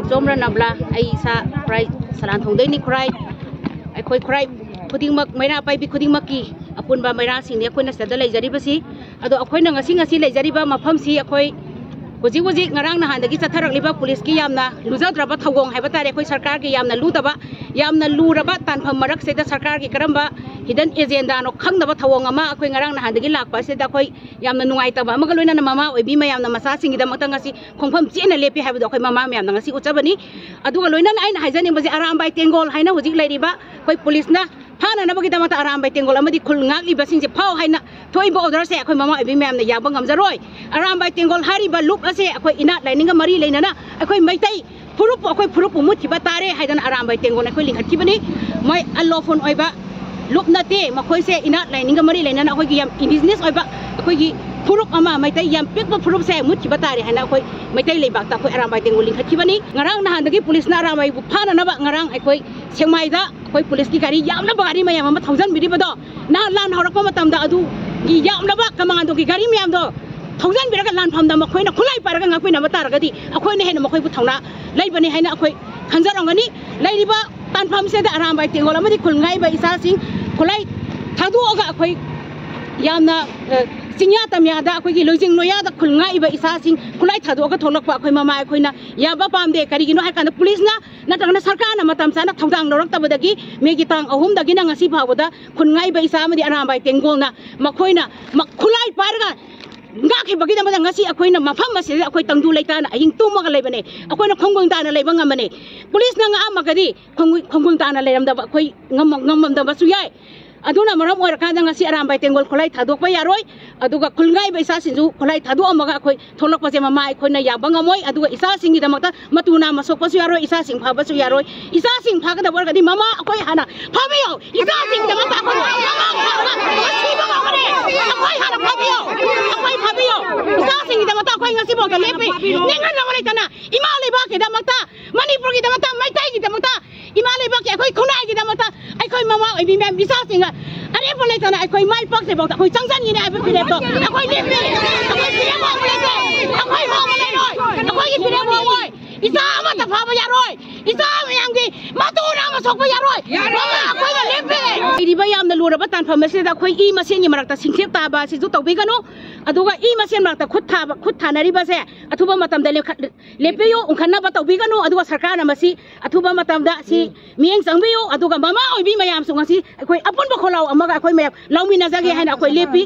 चोमरा नबला आई सा क्राई सलान थोंदैनि क्राई अखोई क्राई खुदिंगमक मैरा पाइबी खुदिंगमक की अपुनबा मैरा सिंने अखोइना सदा लेजरिबसी अदो अखोइना ngasi लेजरिबा मफमसी अखोई हुजी ngarang nahandagi chatharakliba पुलिस की यामना लुजाद्रबा थगोंग हैबा तारे अखोई सरकार की यामना लुदबा यामना लुरबा तानफम मरक सेदा सरकार की करंबा हिडन एजेंडा नो खंगदबा थगोंग अमा अखोई ngarang nahandagi lakpa सेदा अखोई यामना नुंगाइतबा अमगा लोइना ममा ओइबी मयामना मसा सिंगिदमक्ता ngasi खोंफम चेना लेपि हैबदो अखोई ममा मयामना ngasi उचबनी अदुगा लोइना आइन हाइजनिबजे आरामबाई तेंगोल हाइना हुजिक लेरिबा अखोई पुलिसना फाना नबगिदमत आरामबाई तेंगोल अमदि खुलंगालिबसिंजे फाव हाइना थोइबो ऑर्डर से अखोई ममा ओइबी मयामना याबा ngamjaroi आरामबाई तेंगोल हारिबा लुक असे अखोई इना लाइनिंगा मरी लेना अखोई मैतै फुरुप अखोई फुरुप मुथिबा तारे हाइदन आरामबाई तेंगोल अखोई लिंखथिबनी मै अनलॉफुल ओइबा लुक नते मखोई से इना लाइनिंगा मरी लेना अखोई की याम इंडिजिनस ओइबा अखोई की फुरुप अमा मैतै याम पिकबा फुरुप से मुथिबा तारे हाइना अखोई मैतै लेबाकता अखोई आरामबाई तेंगोल लिंखथिबनी ngarang nahandagi पुलिस ना आरामबाई बु फाना नबा ngarang अखोई सेंमाइदा अखोई पुलिस की गाड़ी यामना गाड़ी मयाम अमा थाउजन बिरिबदो ना लान हरकपा मतमदा अदु की यामना कमांडो की गाड़ी मयामदो थाउजन बिरगा लान फमदा मखोइना खुलाई पारगा ngakpina मतारगदी अखोइना हेन मखोइबु थाउना लैबनी हैना अखोई खंजरंगनी लैरिबा तानफम सेदा आरामबाई तेंगोल अमदि खुलंगाइबा इसासिंग खुलाई थादुओगा अखोई यामना चिंया तमयादा अखोई लोजिंग लोयादा खुलंगाइबा इसासिंग खुलाई थादुओगा थोलकपा अखोई ममा अखोइना याबा पामदे करिगिनो हाइकान पुलिसना नतगना सरकारना मतमसाना थौदांग लौरक्तबदगी मेगी तांग अहुमदगी ना ngasi फावदा खुलंगाइबा इसा अमदि आरामबाई तेंगोलना मखोइना खुलाई पारगा ngaki bagi dama ngasi akoina mafam masi akoi tangdu leitana aying tumaga leibane akoina khongung tana leibang amane police na nga amagadi khongung tana leiram da akoi ngam da basu yai aduna maram oir ka ngasi arambai tengol kholai thadok pa yaroi aduga khulngai ba isa sinju kholai thadu amaga akoi tholok pa je mama akoina yabang amoi aduga isa singi damakta matuna masok pa su yaroi isa sing pha ba su yaroi isa sing pha ga da wargadi mama akoi hana phabiyo isa sing damakta akoi akoi hana phabiyo akoi phabiyo isa sing damakta akoi ngasi bo ga lepi ninga na wala tana imale ba ke damakta manipur ki damakta maitai ki damakta imale ba ke akoi khunai ki damakta akoi mama oi bi mem isa sing अरे बोले तो ना कोई माई पक्ष से बोलता कोई चंचन ये ना फिर तो कोई नहीं फिर कोई फिर वो बोले तो कोई वो बोले रोय कोई फिर वो रोय इसा मत फाव या रोय इसा में यांगी मतूरा मसोक या रोय कोई नहीं फिर इदी बयाम न लूर बतन फमसे दा कोई ई मसेन ये मरकता सिंखेप ताबा से जो तौबिगनो अदुगा ई मसेन मरकता खुद थानरी बसे अथुबा मतम दा लेपेयो उखन्ना बतौबिगनो अदुगा सरकार न मसी अथुबा मतम दा सी मियंग संबियो अदुगा ममा ओइबी मयाम सुंगसी कोई अपन बखोलाव अमगा कोई मैं लाउमी नजगे है ना कोई लेपी